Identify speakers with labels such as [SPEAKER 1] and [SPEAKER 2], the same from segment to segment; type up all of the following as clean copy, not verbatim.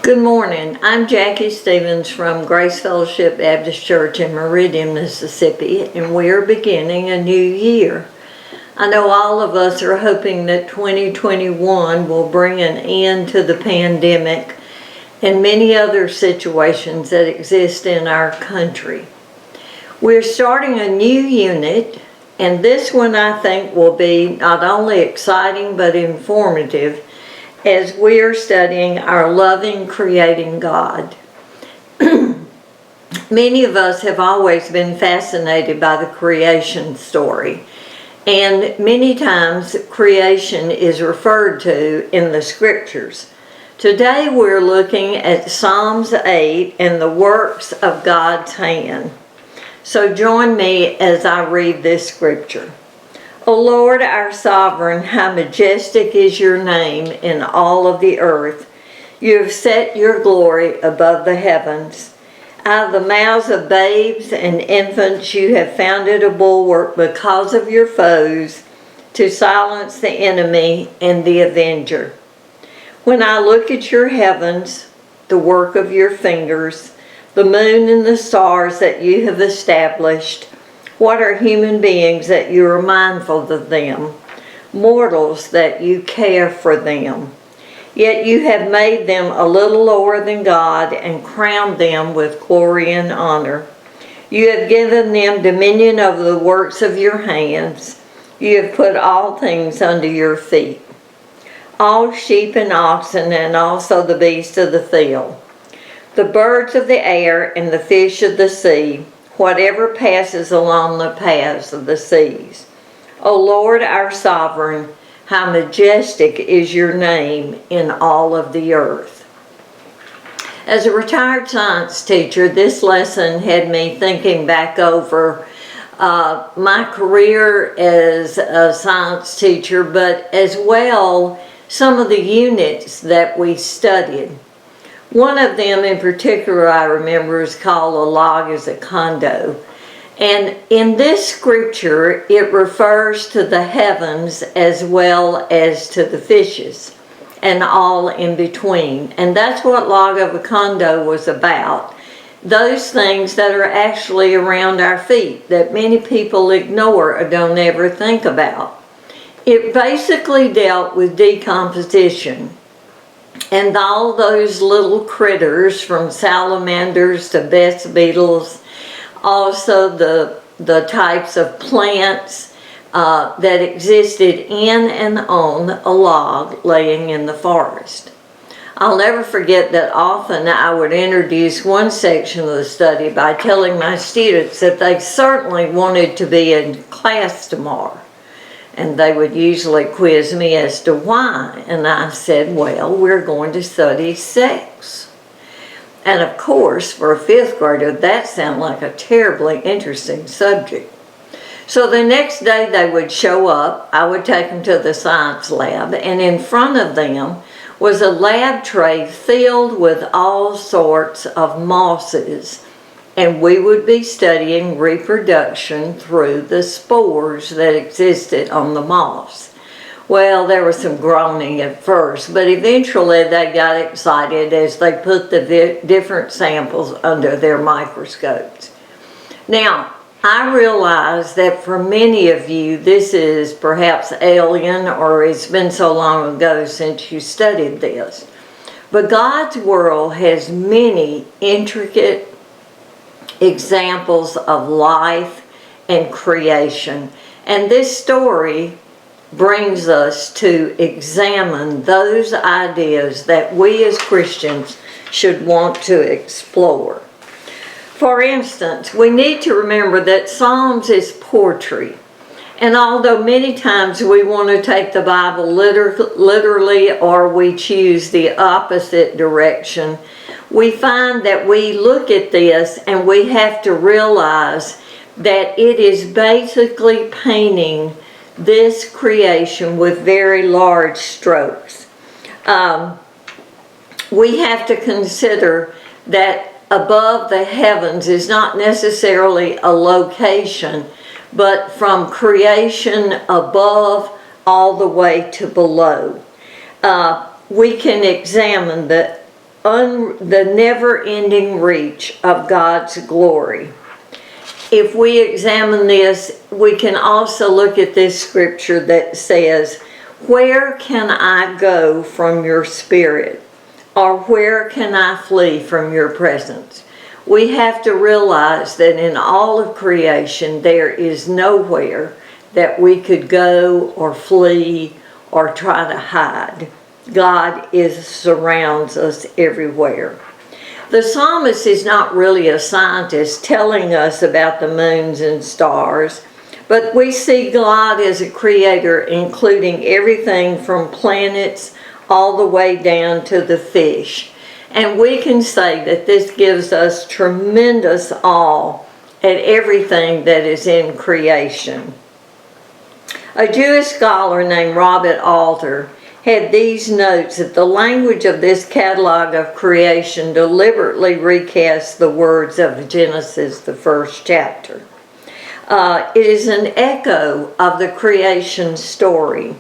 [SPEAKER 1] Good morning. I'm Jackie Stevens from Grace Fellowship Baptist Church in Meridian, Mississippi, and we're beginning a new year. I know all of us are hoping that 2021 will bring an end to the pandemic and many other situations that exist in our country. We're starting a new unit, and this one I think will be not only exciting but informative as we are studying our loving, creating God. Many of us have always been fascinated by the creation story, and many times creation is referred to in the scriptures. Today we're looking at Psalms 8 and the works of God's hand. So join me as I read this scripture. O Lord, our sovereign, how majestic is your name in all of the earth. You have set your glory above the heavens. Out of the mouths of babes and infants you have founded a bulwark because of your foes, to silence the enemy and the avenger. When I look at your heavens, the work of your fingers, the moon and the stars that you have established, what are human beings that you are mindful of them, mortals that you care for them? Yet you have made them a little lower than God and crowned them with glory and honor. You have given them dominion over the works of your hands. You have put all things under your feet, all sheep and oxen, and also the beasts of the field, the birds of the air and the fish of the sea, whatever passes along the paths of the seas. O Lord, our sovereign, how majestic is your name in all of the earth. As a retired science teacher, this lesson had me thinking back over my career as a science teacher, but as well some of the units that we studied. One of them in particular I remember is called A Log is a Condo. And in this scripture, it refers to the heavens as well as to the fishes and all in between. And that's what Log of a Condo was about. Those things that are actually around our feet that many people ignore or don't ever think about. It basically dealt with decomposition. And all those little critters, from salamanders to best beetles, also the types of plants that existed in and on a log laying in the forest. I'll never forget that often I would introduce one section of the study by telling my students that they certainly wanted to be in class tomorrow. And they would usually quiz me as to why. And I said, well, we're going to study sex. And of course, for a fifth grader, that sounded like a terribly interesting subject. So the next day they would show up, I would take them to the science lab, and in front of them was a lab tray filled with all sorts of mosses. And we would be studying reproduction through the spores that existed on the moss. Well, there was some groaning at first, but eventually they got excited as they put the different samples under their microscopes. Now, I realize that for many of you, this is perhaps alien, or it's been so long ago since you studied this. But God's world has many intricate examples of life and creation. And this story brings us to examine those ideas that we as Christians should want to explore. For instance, we need to remember that Psalms is poetry. And although many times we want to take the Bible literally, or we choose the opposite direction, we find that we look at this and we have to realize that it is basically painting this creation with very large strokes. We have to consider that above the heavens is not necessarily a location, but from creation above all the way to below. We can examine the never-ending reach of God's glory. If we examine this, we can also look at this scripture that says, "Where can I go from your spirit? Or where can I flee from your presence?" We have to realize that in all of creation, there is nowhere that we could go or flee or try to hide. God surrounds us everywhere. The psalmist is not really a scientist telling us about the moons and stars, but we see God as a creator, including everything from planets all the way down to the fish. And we can say that this gives us tremendous awe at everything that is in creation. A Jewish scholar named Robert Alter had these notes that the language of this catalog of creation deliberately recasts the words of Genesis, the first chapter. It is an echo of the creation story.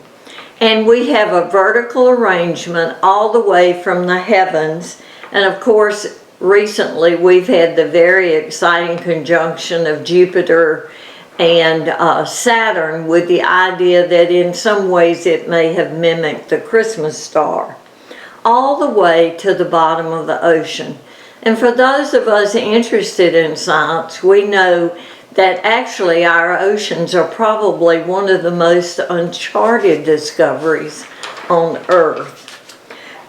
[SPEAKER 1] And we have a vertical arrangement all the way from the heavens. And of course, recently we've had the very exciting conjunction of Jupiter and Saturn, with the idea that in some ways it may have mimicked the Christmas star, all the way to the bottom of the ocean. And for those of us interested in science, we know that actually our oceans are probably one of the most uncharted discoveries on Earth.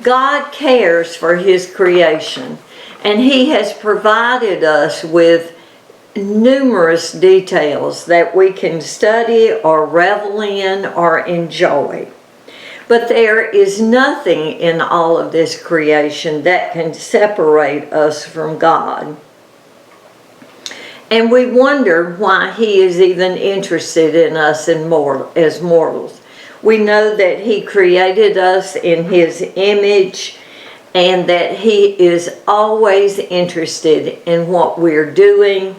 [SPEAKER 1] God cares for His creation, and He has provided us with numerous details that we can study or revel in or enjoy. But there is nothing in all of this creation that can separate us from God. And we wonder why He is even interested in us as mortals. We know that He created us in His image, and that He is always interested in what we're doing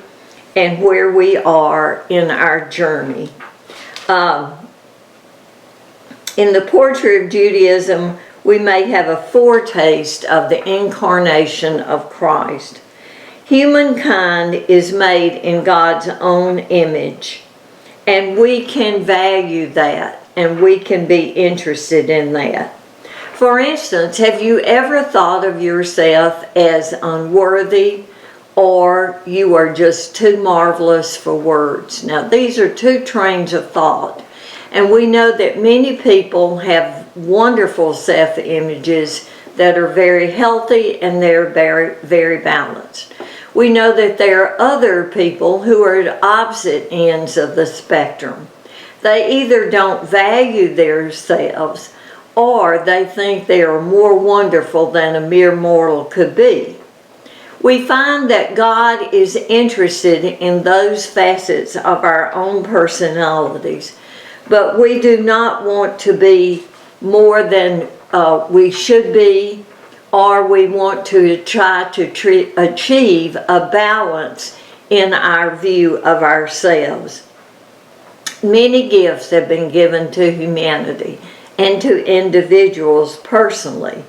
[SPEAKER 1] and where we are in our journey. In the Portrait of Judaism, we may have a foretaste of the incarnation of Christ. Humankind is made in God's own image, and we can value that, and we can be interested in that. For instance, have you ever thought of yourself as unworthy, or you are just too marvelous for words? Now, these are two trains of thought, and we know that many people have wonderful self-images that are very healthy and they're very, very balanced. We know that there are other people who are at opposite ends of the spectrum. They either don't value themselves, or they think they are more wonderful than a mere mortal could be. We find that God is interested in those facets of our own personalities, but we do not want to be more than we should be, or we want to try to achieve a balance in our view of ourselves. Many gifts have been given to humanity and to individuals personally,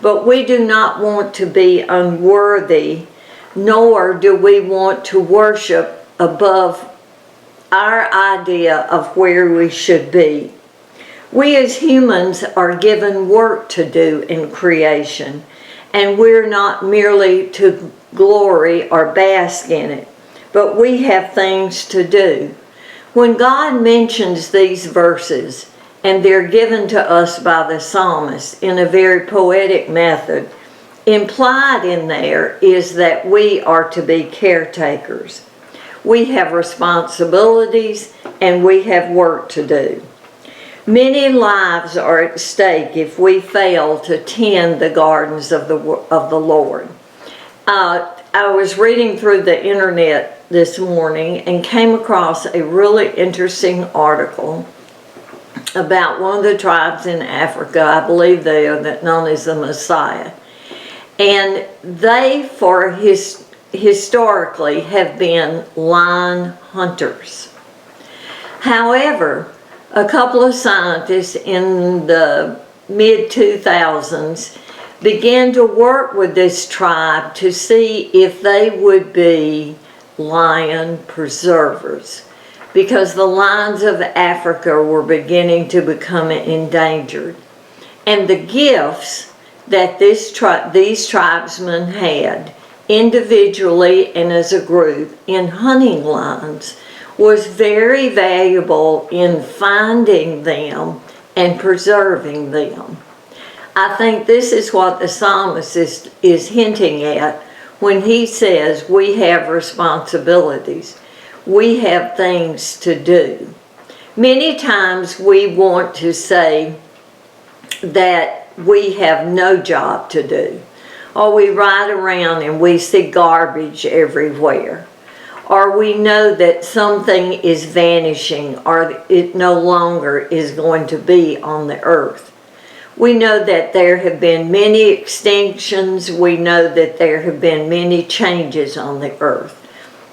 [SPEAKER 1] but we do not want to be unworthy, nor do we want to worship above our idea of where we should be. We as humans are given work to do in creation, and we're not merely to glory or bask in it, but we have things to do. When God mentions these verses, and they're given to us by the psalmist in a very poetic method, implied in there is that we are to be caretakers. We have responsibilities and we have work to do. Many lives are at stake if we fail to tend the gardens of the Lord. I was reading through the internet this morning and came across a really interesting article about one of the tribes in Africa. I believe they are known as the Maasai. And they, historically, have been lion hunters. However, a couple of scientists in the mid-2000s began to work with this tribe to see if they would be lion preservers, because the lions of Africa were beginning to become endangered. And the gifts that these tribesmen had, individually and as a group, in hunting lions, was very valuable in finding them and preserving them. I think this is what the psalmist is hinting at when he says we have responsibilities. We have things to do. Many times we want to say that we have no job to do, or we ride around and we see garbage everywhere, or we know that something is vanishing, or it no longer is going to be on the earth. We know that there have been many extinctions. We know that there have been many changes on the earth.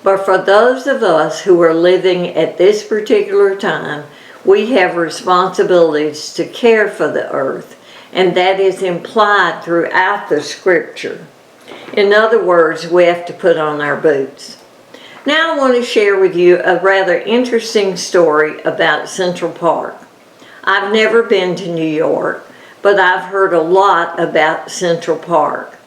[SPEAKER 1] But for those of us who are living at this particular time, we have responsibilities to care for the earth, and that is implied throughout the scripture. In other words, we have to put on our boots. Now I want to share with you a rather interesting story about Central Park. I've never been to New York, but I've heard a lot about Central Park.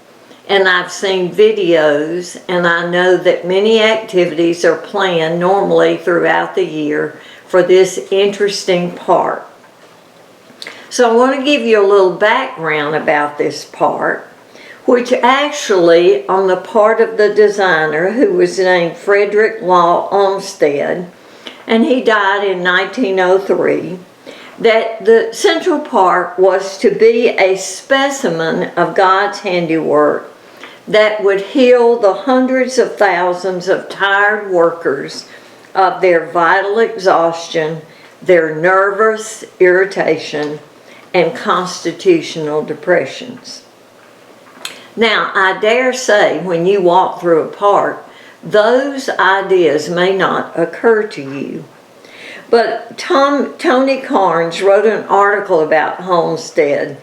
[SPEAKER 1] And I've seen videos, and I know that many activities are planned normally throughout the year for this interesting park. So I want to give you a little background about this park, which actually, on the part of the designer, who was named Frederick Law Olmsted, and he died in 1903, that the Central Park was to be a specimen of God's handiwork that would heal the hundreds of thousands of tired workers of their vital exhaustion, their nervous irritation, and constitutional depressions. Now, I dare say when you walk through a park, those ideas may not occur to you. But Tony Carnes wrote an article about Olmsted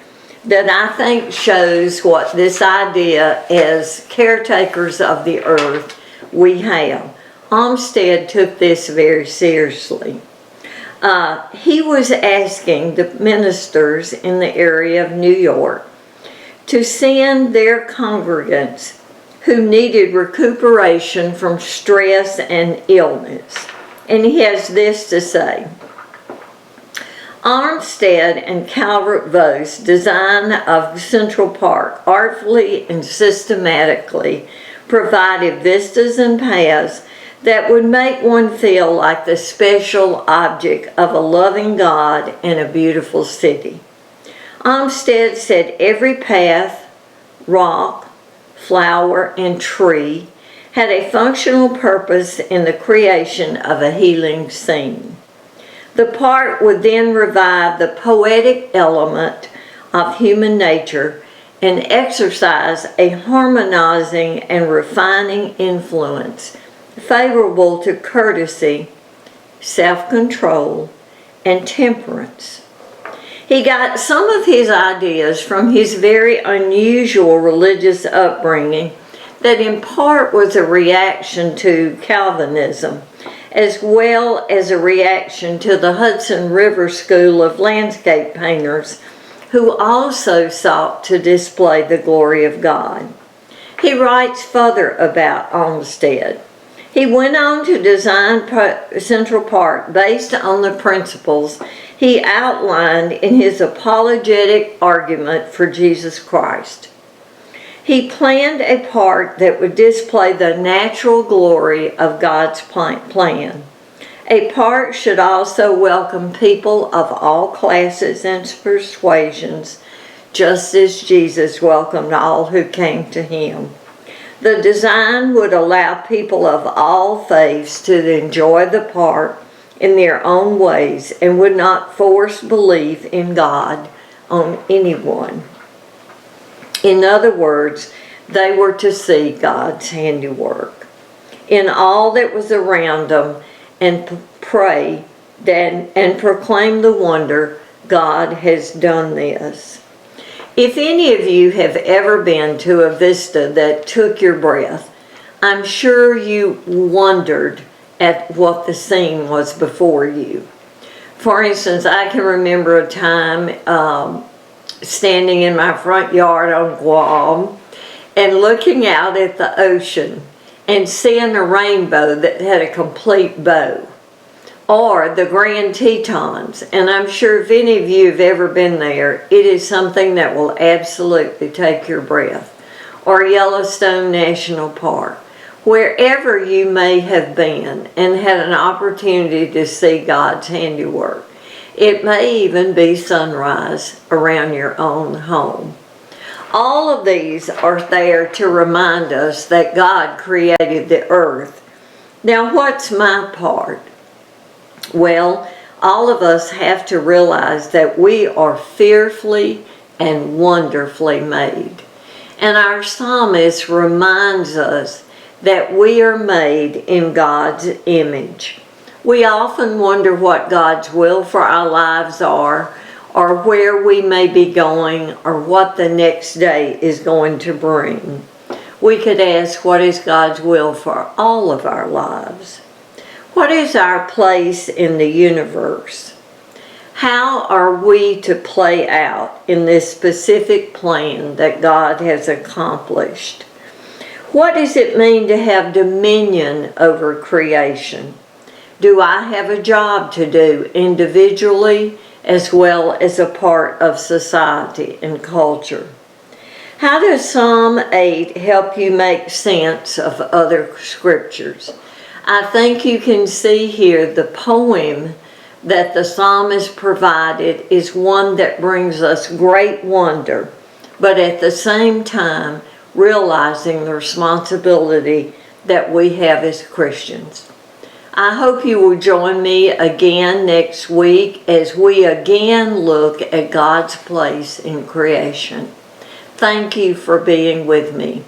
[SPEAKER 1] that I think shows what this idea as caretakers of the earth we have. Olmsted took this very seriously. He was asking the ministers in the area of New York to send their congregants who needed recuperation from stress and illness. And he has this to say: Olmsted and Calvert Vos' design of Central Park artfully and systematically provided vistas and paths that would make one feel like the special object of a loving God and a beautiful city. Olmsted said every path, rock, flower, and tree had a functional purpose in the creation of a healing scene. The park would then revive the poetic element of human nature and exercise a harmonizing and refining influence favorable to courtesy, self-control, and temperance. He got some of his ideas from his very unusual religious upbringing that in part was a reaction to Calvinism, as well as a reaction to the Hudson River School of landscape painters, who also sought to display the glory of God. He writes further about Olmsted. He went on to design Central Park based on the principles he outlined in his apologetic argument for Jesus Christ. He planned a park that would display the natural glory of God's plan. A park should also welcome people of all classes and persuasions, just as Jesus welcomed all who came to him. The design would allow people of all faiths to enjoy the park in their own ways and would not force belief in God on anyone. In other words, they were to see God's handiwork in all that was around them and pray and proclaim the wonder God has done this. If any of you have ever been to a vista that took your breath, I'm sure you wondered at what the scene was before you. For instance, I can remember a time standing in my front yard on Guam and looking out at the ocean and seeing a rainbow that had a complete bow. Or the Grand Tetons, and I'm sure if any of you have ever been there, it is something that will absolutely take your breath. Or Yellowstone National Park. Wherever you may have been and had an opportunity to see God's handiwork. It may even be sunrise around your own home. All of these are there to remind us that God created the earth. Now, what's my part? Well, all of us have to realize that we are fearfully and wonderfully made. And our psalmist reminds us that we are made in God's image. We often wonder what God's will for our lives are, or where we may be going, or what the next day is going to bring. We could ask, what is God's will for all of our lives? What is our place in the universe? How are we to play out in this specific plan that God has accomplished? What does it mean to have dominion over creation? Do I have a job to do individually as well as a part of society and culture? How does Psalm 8 help you make sense of other scriptures? I think you can see here the poem that the psalmist provided is one that brings us great wonder, but at the same time realizing the responsibility that we have as Christians. I hope you will join me again next week as we again look at God's place in creation. Thank you for being with me.